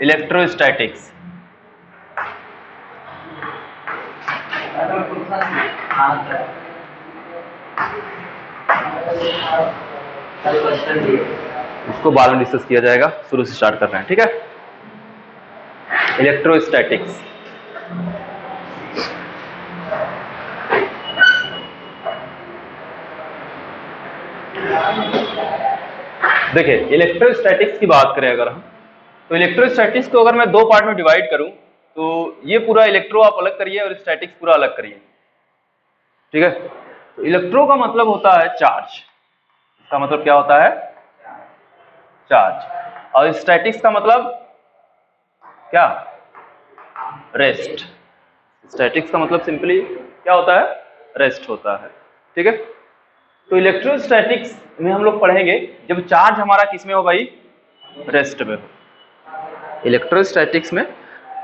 Electrostatics. इसको बाद में डिस्कस किया जाएगा, शुरू से स्टार्ट कर रहे हैं, ठीक है। इलेक्ट्रोस्टैटिक्स। देखिए इलेक्ट्रोस्टैटिक्स की बात करें अगर हम, तो इलेक्ट्रोस्टैटिक्स को अगर मैं दो पार्ट में डिवाइड करूं तो ये पूरा इलेक्ट्रो आप अलग करिए और स्टैटिक्स पूरा अलग करिए, ठीक है। तो इलेक्ट्रो का मतलब होता है चार्ज, इसका मतलब क्या होता है? चार्ज। और स्टैटिक्स का मतलब क्या? रेस्ट। स्टैटिक्स का मतलब सिंपली क्या होता है? रेस्ट होता है, ठीक है। तो इलेक्ट्रोस्टैटिक्स में हम लोग पढ़ेंगे जब चार्ज हमारा किस में हो भाई? रेस्ट में हो। इलेक्ट्रोस्टैटिक्स में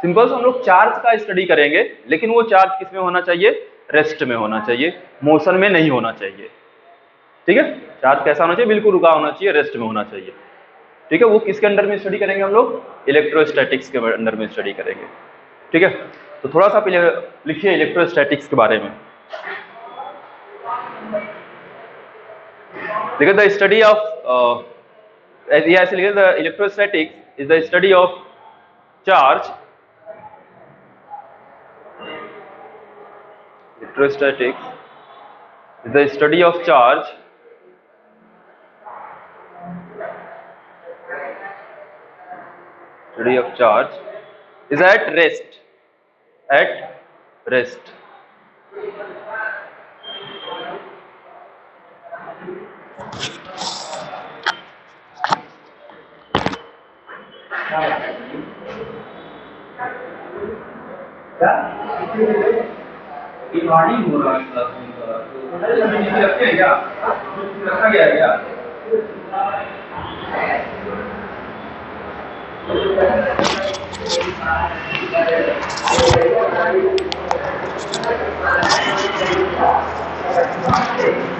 सिंपल से हम लोग चार्ज का स्टडी करेंगे, लेकिन वो चार्ज किस में होना चाहिए? रेस्ट में होना चाहिए, मोशन में नहीं होना चाहिए, ठीक है। चार्ज कैसा होना चाहिए? बिल्कुल रुका होना चाहिए, रेस्ट में होना चाहिए, ठीक है। वो किसके अंडर में स्टडी करेंगे हम लोग? इलेक्ट्रोस्टैटिक्स के अंडर में स्टडी करेंगे, ठीक है। तो थोड़ा सा लिखिए इलेक्ट्रोस्टैटिक्स के बारे में। देखिए द स्टडी ऑफ ऐसे लिखिए, the electrostatics is the study of charge. Electrostatics is the study of charge is at rest,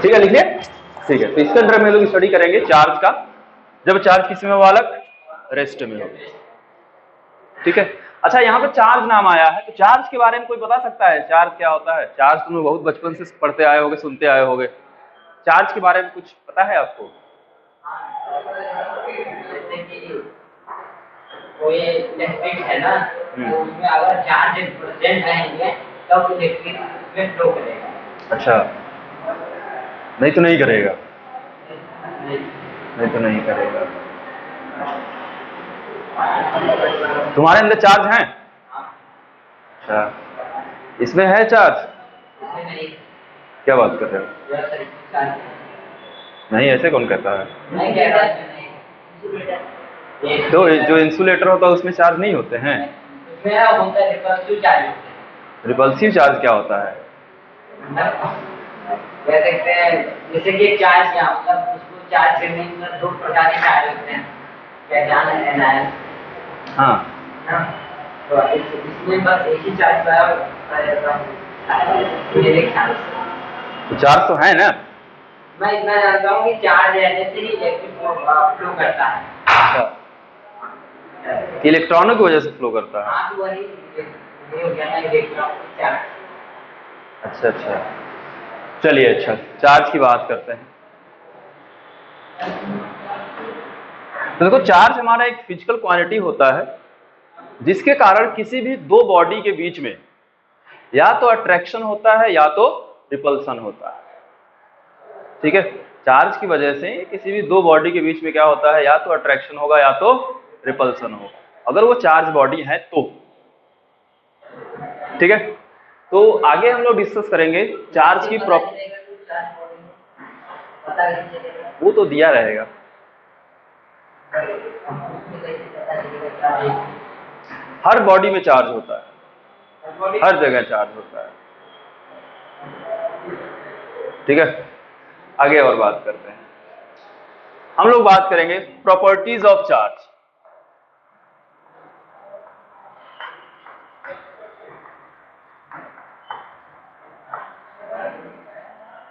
ठीक है, लिखिए, ठीक है। तो इसके अंदर में लोग स्टडी करेंगे चार्ज का, जब चार्ज किस में हो? बालक, रेस्ट में हो, ठीक है। अच्छा, यहाँ पे चार्ज नाम आया है, तो चार्ज के बारे में कोई बता सकता है चार्ज क्या होता है? चार्ज तुम बहुत बचपन से पढ़ते आए होगे, सुनते आए होगे। चार्ज के बारे में कुछ पता है आपको? कोई इलेक्ट्रिक है ना, तो उसमें अगर चार्ज प्रेजेंट रहेंगे तब इलेक्ट्रिक उसमें फ्लो करेगा। अच्छा, नहीं तो नहीं करेगा? नहीं तो नहीं करेगा। तुम्हारे अंदर चार्ज है? अच्छा, इसमें है चार्ज? नहीं। क्या बात कर रहे हो? नहीं, ऐसे कौन कहता है? नहीं कह रहा। तो जो इंसुलेटर होता है उसमें चार्ज नहीं होते हैं? उसमें होता है रिपल्सिव चार्ज। रिपल्सिव चार्ज क्या होता है? कह सकते हैं जैसे कि चार्ज क्या मतलब, उसको चार्ज करने में दो प्रकार के चार्ज होते हैं, कैटायन और एनायन। हाँ, तो इसमें बस एक ही चार्ज का मेरे ख्याल से। तो चार्ज तो है ना? मैं इतना जानता हूँ कि चार्ज रहने से ही इलेक्ट्रिक फ्लो करता है। कि इलेक्ट्रॉनों की वजह से फ्लो करता है? हाँ, तो वही हो गया ना इलेक्ट्रॉनिक चार्ज। अच्छा अच्छा, चलिए, अच्छा चार्ज की बात करते हैं। तो देखो, चार्ज हमारा एक फिजिकल क्वांटिटी होता है जिसके कारण किसी भी दो बॉडी के बीच में या तो अट्रैक्शन होता है या तो रिपल्सन होता है, ठीक है। चार्ज की वजह से किसी भी दो बॉडी के बीच में क्या होता है? या तो अट्रैक्शन होगा या तो रिपल्सन होगा, अगर वो चार्ज बॉडी है तो, ठीक है। तो आगे हम लोग डिस्कस करेंगे चार्ज की वो तो दिया रहेगा, हर बॉडी में चार्ज होता है, हर जगह चार्ज होता है, ठीक है। आगे और बात करते हैं, हम लोग बात करेंगे प्रॉपर्टीज ऑफ चार्ज।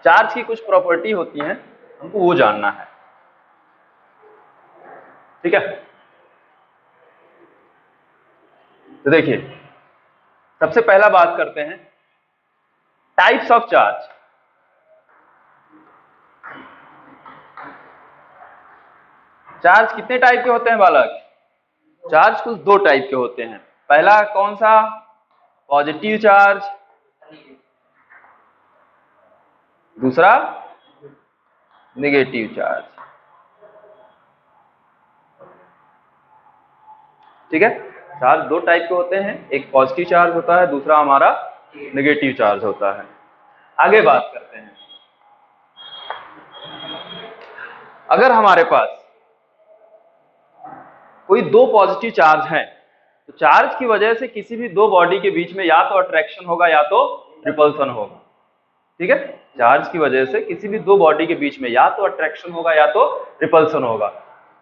चार्ज की कुछ प्रॉपर्टी होती हैं, हमको वो जानना है, ठीक है। तो देखिए, सबसे पहला बात करते हैं टाइप्स ऑफ चार्ज। चार्ज कितने टाइप के होते हैं बालक? चार्ज कुछ दो टाइप के होते हैं। पहला कौन सा? Positive charge. दूसरा नेगेटिव चार्ज। ठीक है, चार्ज दो टाइप के होते हैं, एक पॉजिटिव चार्ज होता है, दूसरा हमारा नेगेटिव चार्ज होता है। आगे बात करते हैं, अगर हमारे पास कोई दो पॉजिटिव चार्ज हैं, तो चार्ज की वजह से किसी भी दो बॉडी के बीच में या तो अट्रैक्शन होगा या तो रिपल्सन होगा। ठीक है, चार्ज की वजह से किसी भी दो बॉडी के बीच में या तो अट्रैक्शन होगा या तो रिपल्सन होगा।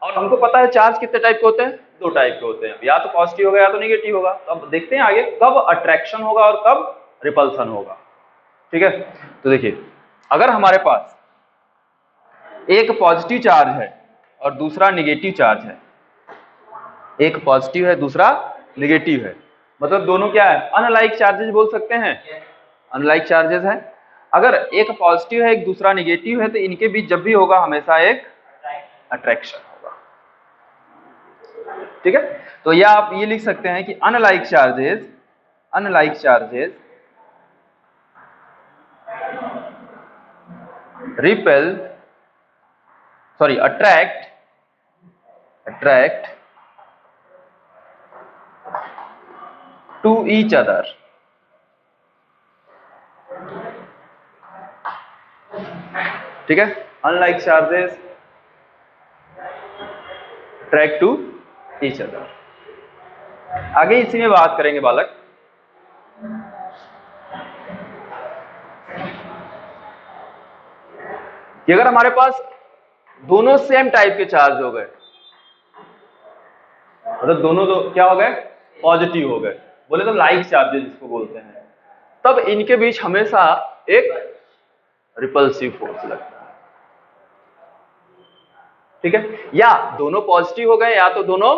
और हमको पता है चार्ज कितने टाइप के होते हैं? दो टाइप के होते हैं, या तो पॉजिटिव होगा या तो नेगेटिव होगा। तो अब देखते हैं आगे कब अट्रैक्शन होगा और कब रिपल्सन होगा। ठीक है, तो देखिए, अगर हमारे पास एक पॉजिटिव चार्ज है और दूसरा नेगेटिव चार्ज है, एक पॉजिटिव है दूसरा नेगेटिव है, मतलब दोनों क्या है? अनलाइक चार्जेस बोल सकते हैं, अनलाइक चार्जेस हैं। अगर एक पॉजिटिव है एक दूसरा नेगेटिव है, तो इनके बीच जब भी होगा हमेशा एक अट्रैक्शन होगा। ठीक है, तो या आप ये लिख सकते हैं कि unlike charges attract to each other। ठीक है, unlike charges attract to each other. आगे इसी में बात करेंगे बालक, कि अगर हमारे पास दोनों सेम टाइप के चार्ज हो गए, मतलब दोनों क्या हो गए? पॉजिटिव हो गए, बोले तो लाइक चार्जेस जिसको बोलते हैं, तब इनके बीच हमेशा एक रिपल्सिव फोर्स लगता है। ठीक है, या दोनों पॉजिटिव हो गए या तो दोनों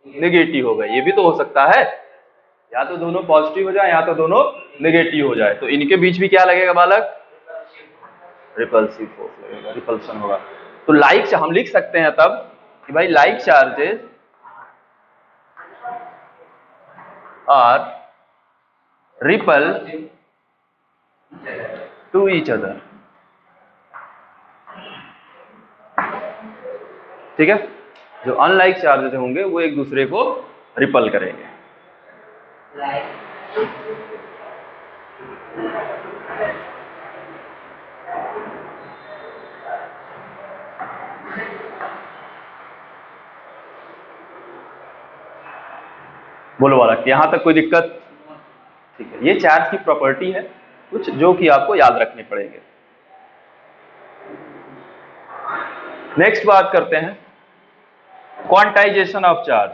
नेगेटिव हो गए, ये भी तो हो सकता है, या तो दोनों पॉजिटिव हो जाए या तो दोनों नेगेटिव हो जाए, तो इनके बीच भी क्या लगेगा बालक? रिपल्सिव फोर्स लगेगा, रिपल्सन होगा। तो लाइक हम लिख सकते हैं तब कि भाई like charges are repel to each other. ठीक है, जो अनलाइक चार्जेस होंगे वो एक दूसरे को रिपल करेंगे। बोलो बालक, यहां तक कोई दिक्कत? ठीक है, ये चार्ज की प्रॉपर्टी है कुछ जो कि आपको याद रखने पड़ेंगे। नेक्स्ट बात करते हैं क्वांटाइजेशन ऑफ चार्ज।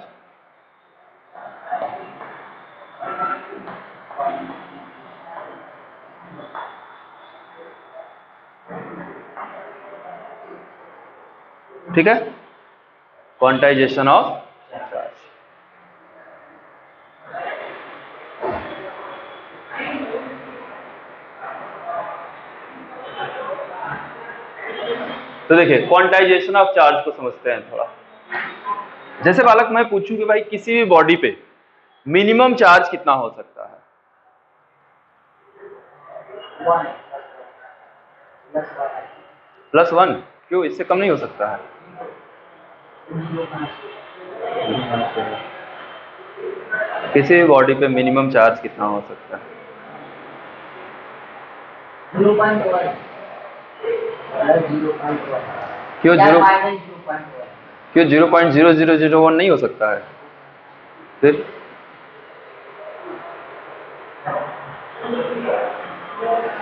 ठीक है, क्वांटाइजेशन ऑफ चार्ज। तो देखिए, क्वांटाइजेशन ऑफ चार्ज को समझते हैं थोड़ा। जैसे बालक मैं पूछूं कि भाई किसी भी बॉडी पे मिनिमम चार्ज कितना हो सकता है? +1। क्यों, इससे कम नहीं हो सकता है? किसी भी बॉडी पे मिनिमम चार्ज कितना हो सकता है? 0.1। क्यों 0.0001 नहीं हो सकता है? फिर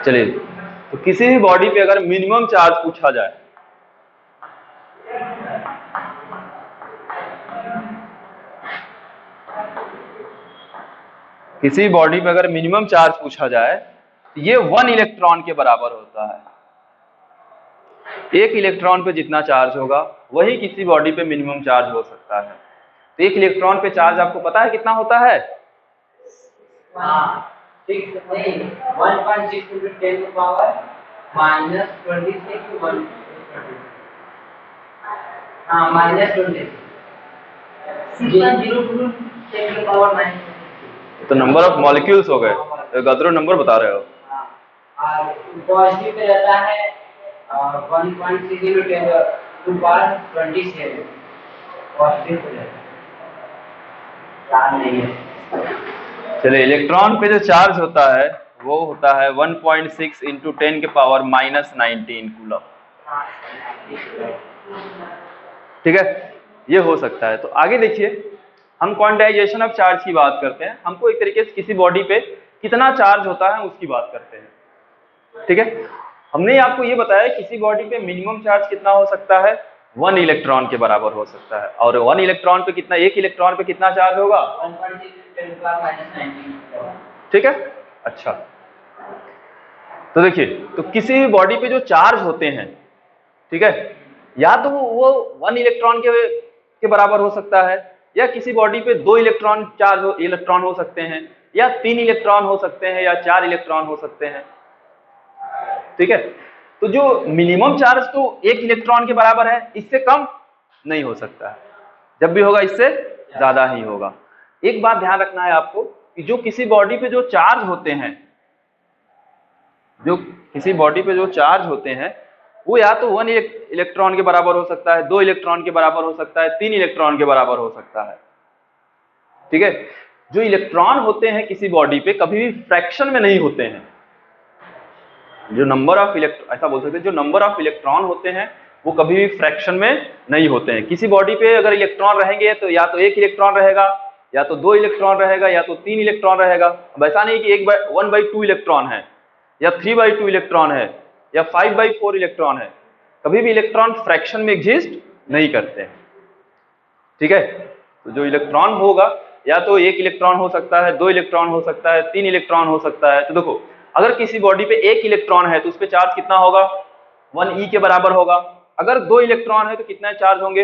चलिए, तो किसी भी बॉडी पे अगर मिनिमम चार्ज पूछा जाए, किसी बॉडी पे अगर मिनिमम चार्ज पूछा जाए तो ये 1 इलेक्ट्रॉन के बराबर होता है। एक इलेक्ट्रॉन पे जितना चार्ज होगा वही किसी बॉडी पे मिनिमम चार्ज हो सकता है। तो एक इलेक्ट्रॉन पे चार्ज आपको पता है कितना होता है? हाँ 6 नहीं 1.6 into 10 to power minus 26 to 1 हाँ minus 20 0 to 10 to power minus तो नंबर ऑफ मॉलिक्यूल्स हो गए, तो गदरो नंबर बता रहे हो। और पॉजिटिव पे रहता है 1.6 into 10 to power 27 positive pay रहता है, याद नहीं है। चलिए, इलेक्ट्रॉन पे जो चार्ज होता है वो होता है 1.6 इंटू 10 के पावर -19 कूलम। ठीक है, ये हो सकता है। तो आगे देखिए, हम क्वांटाइजेशन ऑफ चार्ज की बात करते हैं। हमको एक तरीके से किसी बॉडी पे कितना चार्ज होता है उसकी बात करते हैं। ठीक है, हमने आपको ये बताया किसी बॉडी पे मिनिमम चार्ज कितना हो सकता है, 1 इलेक्ट्रॉन के बराबर हो सकता है। और 1 इलेक्ट्रॉन पे कितना, 1 इलेक्ट्रॉन पे कितना चार्ज होगा, 1.6 ठीक है। अच्छा, तो देखिए, तो किसी भी बॉडी पे जो चार्ज होते हैं, ठीक है, या तो वो 1 इलेक्ट्रॉन के बराबर हो सकता है, या किसी बॉडी पे 2 इलेक्ट्रॉन हो सकते हैं, या 3 इलेक्ट्रॉन हो सकते हैं, या 4 इलेक्ट्रॉन हो सकते हैं। ठीक है, तो जो मिनिमम चार्ज तो 1 इलेक्ट्रॉन के बराबर है, इससे कम नहीं हो सकता है। जब भी होगा इससे ज्यादा ही होगा। एक बात ध्यान रखना है आपको कि जो किसी बॉडी पे जो चार्ज होते हैं, जो किसी बॉडी पे जो चार्ज होते हैं, वो या तो 1 इलेक्ट्रॉन के बराबर हो सकता है, 2 इलेक्ट्रॉन के बराबर हो सकता है, 3 इलेक्ट्रॉन के बराबर हो सकता है। ठीक है, जो इलेक्ट्रॉन होते हैं किसी बॉडी पे कभी भी फ्रैक्शन में नहीं होते हैं। जो नंबर ऑफ इलेक्ट्रॉन, ऐसा बोल सकते हैं, जो नंबर ऑफ इलेक्ट्रॉन होते हैं वो कभी भी फ्रैक्शन में नहीं होते हैं। किसी बॉडी पे अगर इलेक्ट्रॉन रहेंगे तो या तो 1 इलेक्ट्रॉन रहेगा, या तो 2 इलेक्ट्रॉन रहेगा, या तो 3 इलेक्ट्रॉन रहेगा। अब ऐसा नहीं कि 1/2 इलेक्ट्रॉन है, या 3/2 इलेक्ट्रॉन है, या 5/4 इलेक्ट्रॉन है। कभी भी इलेक्ट्रॉन फ्रैक्शन में एग्जिस्ट नहीं करते हैं। ठीक है, तो जो इलेक्ट्रॉन होगा या तो 1 इलेक्ट्रॉन हो सकता है, 2 इलेक्ट्रॉन हो सकता है, 3 इलेक्ट्रॉन हो सकता है। तो देखो, अगर किसी बॉडी पे 1 इलेक्ट्रॉन है तो उस पे चार्ज कितना होगा, 1e के बराबर होगा। अगर 2 इलेक्ट्रॉन है तो कितने चार्ज होंगे,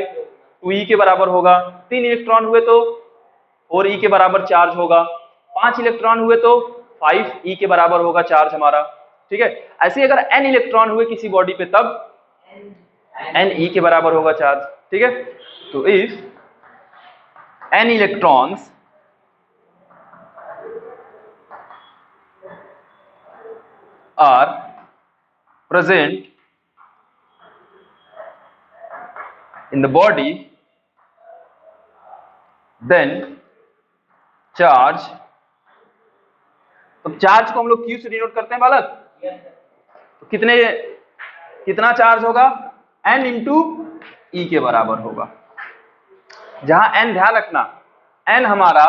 2e के बराबर होगा। 3 इलेक्ट्रॉन हुए तो 4e के बराबर चार्ज होगा। 5 इलेक्ट्रॉन हुए तो 5e के बराबर होगा चार्ज हमारा। ठीक है, ऐसे अगर n इलेक्ट्रॉन हुए किसी बॉडी पे तब ne के बराबर होगा चार्ज। ठीक है, तो if n electrons are present in the body, then charge, तो चार्ज को हम लोग Q से डिनोट करते हैं बालक। तो कितना चार्ज होगा, n इंटू ई के बराबर होगा। जहां n, ध्यान रखना, n हमारा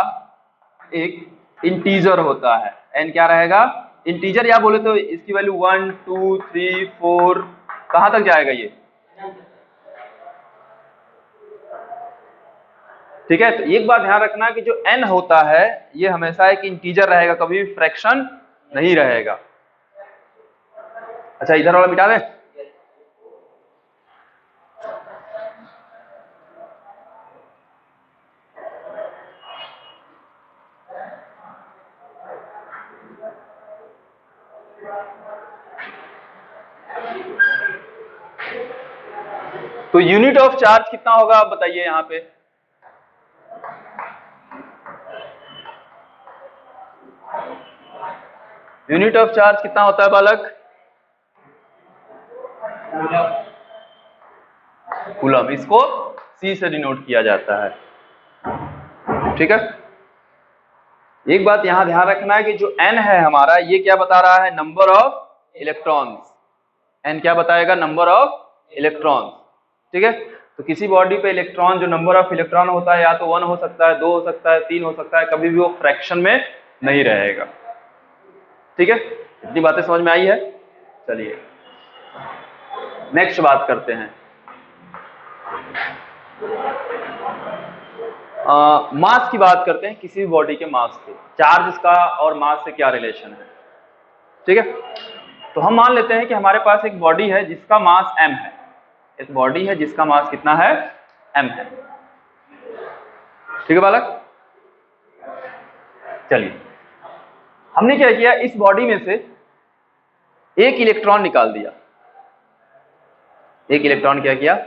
एक इंटीजर होता है। n क्या रहेगा, इंटीजर, या बोले तो इसकी वैल्यू 1 2 3 4 कहां तक जाएगा ये। ठीक है, तो एक बात ध्यान रखना कि जो n होता है ये हमेशा एक इंटीजर रहेगा, कभी भी फ्रैक्शन नहीं रहेगा। अच्छा, इधर वाला मिटा दें। तो यूनिट ऑफ चार्ज कितना होगा आप बताइए यहां पे। यूनिट ऑफ चार्ज कितना होता है बालक, कूलम। इसको C से डिनोट किया जाता है। ठीक है, एक बात यहां ध्यान रखना है कि जो n है हमारा, ये क्या बता रहा है, नंबर ऑफ इलेक्ट्रॉन्स। n क्या बताएगा, नंबर ऑफ इलेक्ट्रॉन्स। ठीक है, तो किसी बॉडी पे इलेक्ट्रॉन, जो नंबर ऑफ इलेक्ट्रॉन होता है, या तो 1 हो सकता है, 2 हो सकता है, 3 हो सकता है, कभी भी वो फ्रैक्शन में नहीं रहेगा। ठीक है, इतनी बातें समझ में आई है। चलिए नेक्स्ट बात करते हैं, मास की बात करते हैं। किसी भी बॉडी के मास के, चार्ज का और मास से क्या रिलेशन है। ठीक है, तो हम मान लेते हैं कि हमारे पास एक बॉडी है जिसका मास m है। एक बॉडी है जिसका मास कितना है, m है। ठीक है बालक, चलिए हमने क्या किया, इस बॉडी में से एक इलेक्ट्रॉन निकाल दिया, एक इलेक्ट्रॉन क्या किया,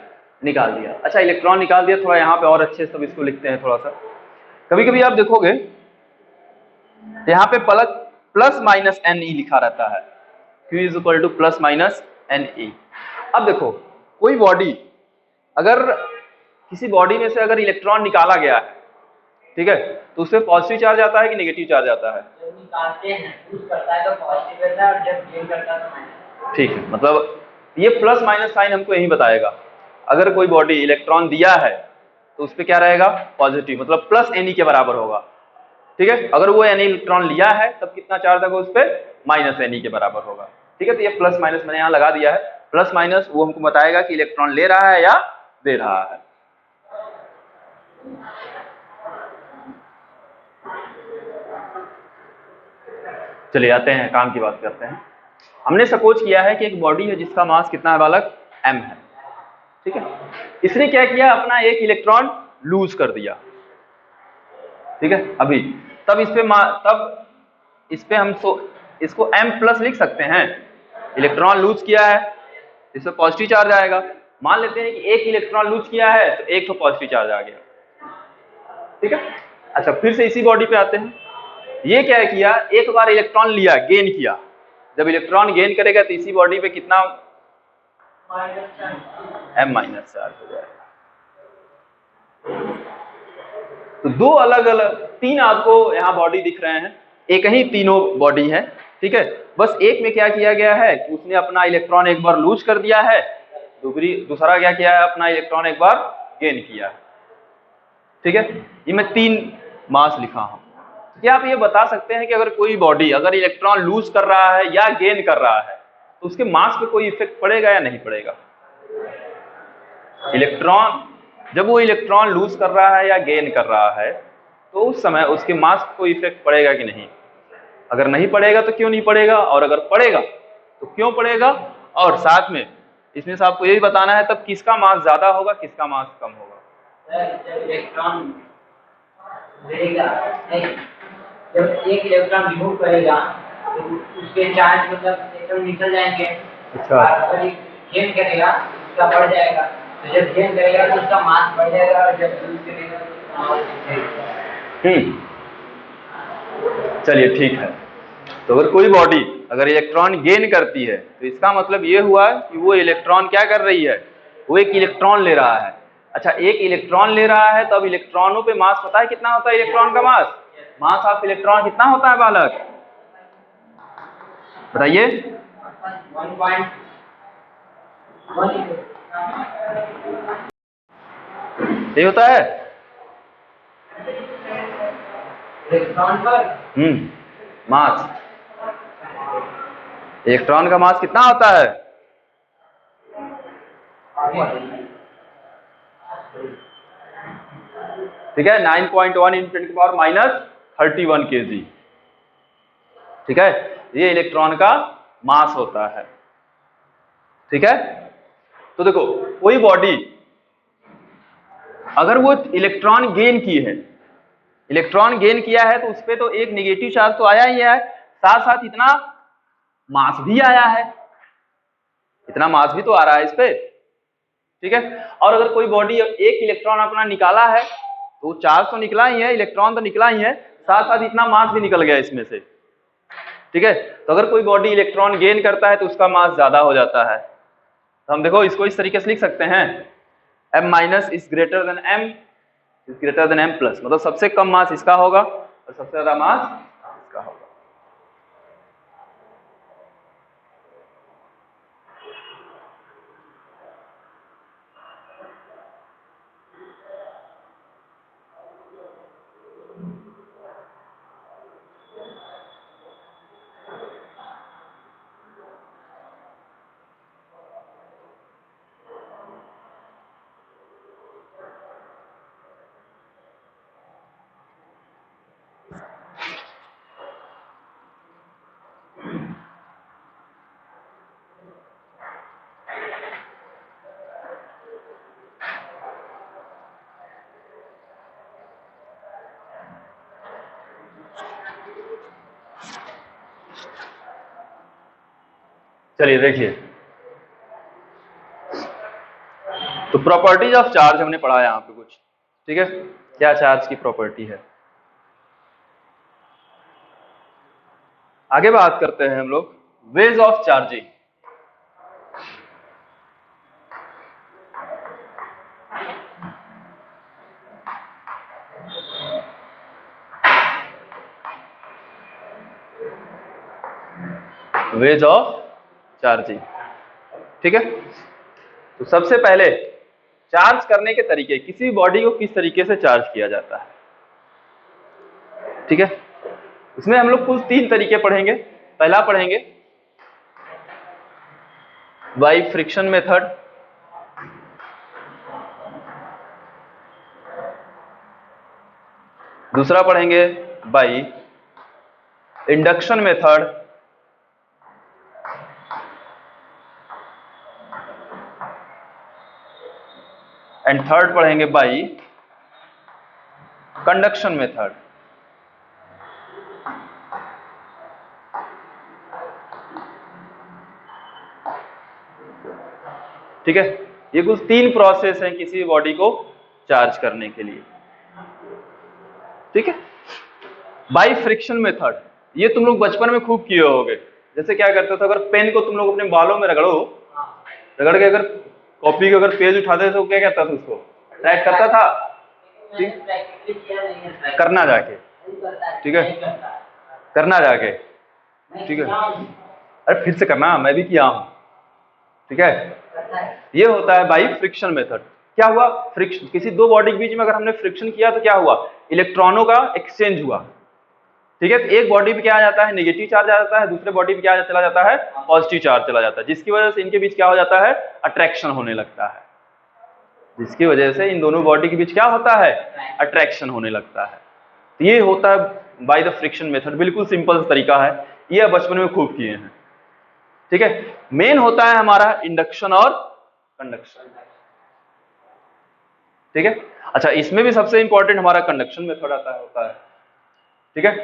निकाल दिया। अच्छा इलेक्ट्रॉन निकाल दिया, थोड़ा यहाँ पे और अच्छे से इसको लिखते हैं थोड़ा सा। कभी कभी आप देखोगे यहाँ पे प्लस माइनस एन ई लिखा रहता है, Q is equal to plus minus n e. अब देखो कोई बॉडी, अगर किसी बॉडी में से अगर इलेक्ट्रॉन निकाला गया है, ठीक है, तो उसमें पॉजिटिव चार्ज आता है कि नेगेटिव चार्ज आता है? जब निकालते हैं यूज करता है तो पॉजिटिव रहता है और जब गेन करता है तो माइनस। ठीक है, मतलब ये प्लस माइनस साइन हमको यही बताएगा। अगर कोई बॉडी इलेक्ट्रॉन दिया है तो उस पर क्या रहेगा, पॉजिटिव, मतलब प्लस एन के बराबर होगा। ठीक है, अगर वो एन इलेक्ट्रॉन लिया है तब कितना चार्ज होगा उस पर, माइनस एन के बराबर होगा। ठीक है, तो ये प्लस माइनस मैंने यहाँ लगा दिया है। प्लस माइनस वो हमको बताएगा कि इलेक्ट्रॉन ले रहा है या दे रहा है। चलिए आते हैं, काम की बात करते हैं। हमने सपोज किया है कि एक बॉडी है जिसका मास कितना है बालक, m है। ठीक है, इसने क्या किया, अपना एक इलेक्ट्रॉन लूज कर दिया। ठीक है, अभी तब इस पे हम इसको m प्लस लिख सकते हैं। इलेक्ट्रॉन लूज किया है, इस पे पॉजिटिव चार्ज आएगा। मान लेते हैं कि एक इलेक्ट्रॉन लूज किया है तो एक तो पॉजिटिव चार्ज आ गया। ठीक है, अच्छा फिर से इसी बॉडी पे आते हैं। ये क्या किया, एक बार इलेक्ट्रॉन लिया, गेन किया। जब इलेक्ट्रॉन गेन करेगा तो इसी बॉडी पे कितना, m माइनस चार्ज हो जाएगा। तो दो अलग अलग, तीन आपको यहाँ बॉडी दिख रहे हैं, एक ही तीनों बॉडी है। ठीक है, बस एक में क्या किया गया है कि उसने अपना इलेक्ट्रॉन एक बार लूज कर दिया है, दूसरा क्या किया है, अपना इलेक्ट्रॉन एक बार गेन किया है। ठीक है, ये मैं तीन मास लिखा हूं। क्या आप ये बता सकते हैं कि अगर कोई बॉडी अगर इलेक्ट्रॉन लूज कर रहा है या गेन कर रहा है तो उसके मास पे कोई इफेक्ट पड़ेगा या नहीं पड़ेगा? इलेक्ट्रॉन, जब वो इलेक्ट्रॉन लूज कर रहा है या गेन कर रहा है तो उस समय उसके मास पे कोई इफेक्ट पड़ेगा कि नहीं? अगर नहीं पड़ेगा तो क्यों नहीं पड़ेगा, और अगर पड़ेगा तो क्यों पड़ेगा? और साथ में इसमें से आपको ये भी बताना है तब किसका मास ज्यादा होगा, किसका मास कम होगा। जब इलेक्ट्रॉन देगा नहीं, जब एक इलेक्ट्रॉन रिमूव करेगा तो उसके चार्ज मतलब इलेक्ट्रॉन निकल जाएंगे। अच्छा, अगर गेन करेगा उसका बढ़ जाएगा, तो जब गेन करेगा तो उसका मास बढ़ जाएगा और जब लूज करेगा तो उसका मास घट जाएगा। चलिए ठीक है। तो अगर कोई बॉडी अगर इलेक्ट्रॉन गेन करती है तो इसका मतलब ये हुआ कि वो इलेक्ट्रॉन क्या कर रही है, वो एक इलेक्ट्रॉन ले रहा है। अच्छा एक इलेक्ट्रॉन ले रहा है, तब इलेक्ट्रॉनों पे मास पता है कितना होता है इलेक्ट्रॉन का मास? मास ऑफ इलेक्ट्रॉन कितना होता है बालक, बताइए? 1.1 यही होता है इलेक्ट्रॉन पर मास। इलेक्ट्रॉन का मास कितना होता है? ठीक है, 9.1 × 10⁻³ kg। ठीक है, ये इलेक्ट्रॉन का मास होता है। ठीक है, तो देखो कोई बॉडी अगर वो इलेक्ट्रॉन गेन की है, इलेक्ट्रॉन गेन किया है तो उस पर तो एक नेगेटिव चार्ज तो आया ही है, साथ साथ इतना मास भी आया है, इतना मास भी तो आ रहा है इस पे। ठीक है, और अगर कोई बॉडी एक इलेक्ट्रॉन अपना निकाला है तो चार्ज तो निकला ही है, इलेक्ट्रॉन तो निकला ही है, साथ साथ इतना मास भी निकल गया इसमें से। ठीक है, तो अगर कोई बॉडी इलेक्ट्रॉन गेन करता है तो उसका मास ज्यादा हो जाता है। तो हम देखो इसको इस तरीके से लिख सकते हैं, m minus is greater than m is greater than m plus, मतलब सबसे कम मास इसका होगा और सबसे ज्यादा मास इसका होगा। चलिए देखिए, तो प्रॉपर्टीज ऑफ चार्ज हमने पढ़ा है यहाँ पे कुछ, ठीक है, क्या चार्ज की प्रॉपर्टी है। आगे बात करते हैं हम लोग ways of charging. Ways of charging, ठीक है। तो सबसे पहले चार्ज करने के तरीके, किसी बॉडी को किस तरीके से चार्ज किया जाता है, ठीक है। इसमें हम लोग कुल 3 तरीके पढ़ेंगे। पहला पढ़ेंगे बाय फ्रिक्शन मेथड, दूसरा पढ़ेंगे by induction method, and third पढ़ेंगे बाय कंडक्शन मेथड। ठीक है, ये कुछ 3 प्रोसेस हैं किसी भी बॉडी को चार्ज करने के लिए, ठीक है। बाय फ्रिक्शन मेथड, ये तुम लोग बचपन में खूब किए होगे। जैसे क्या करते थे, अगर पेन को तुम लोग अपने बालों में रगड़ो, रगड़ के अगर कॉपी के अगर पेज उठाते थे तो क्या कहता था, उसको ट्रैक करता था, ठीक, करना जाके, ठीक है, करना जाके, ठीक है, अरे फिर से करना, मैं भी किया हूं, ठीक है। ये होता है बाय फ्रिक्शन मेथड। क्या हुआ, फ्रिक्शन, किसी 2 बॉडी के बीच में अगर हमने फ्रिक्शन किया तो क्या हुआ, इलेक्ट्रॉनों का एक्सचेंज हुआ, ठीक है। तो एक बॉडी पे क्या आ जाता है, नेगेटिव चार्ज आ जाता है, दूसरे बॉडी पे क्या चला जाता है, पॉजिटिव चार्ज चला जाता है, जिसकी वजह से इनके बीच क्या हो जाता है, अट्रैक्शन होने लगता है, जिसकी वजह से इन दोनों बॉडी के बीच क्या होता है, अट्रैक्शन होने लगता है। तो ये होता है बाय द फ्रिक्शन मेथड, बिल्कुल सिंपल तरीका है, ये बचपन में खूब किए हैं, ठीक है। मेन होता है हमारा इंडक्शन और कंडक्शन, ठीक है। अच्छा, इसमें भी सबसे इंपॉर्टेंट हमारा कंडक्शन मेथड आता है, होता है, ठीक है।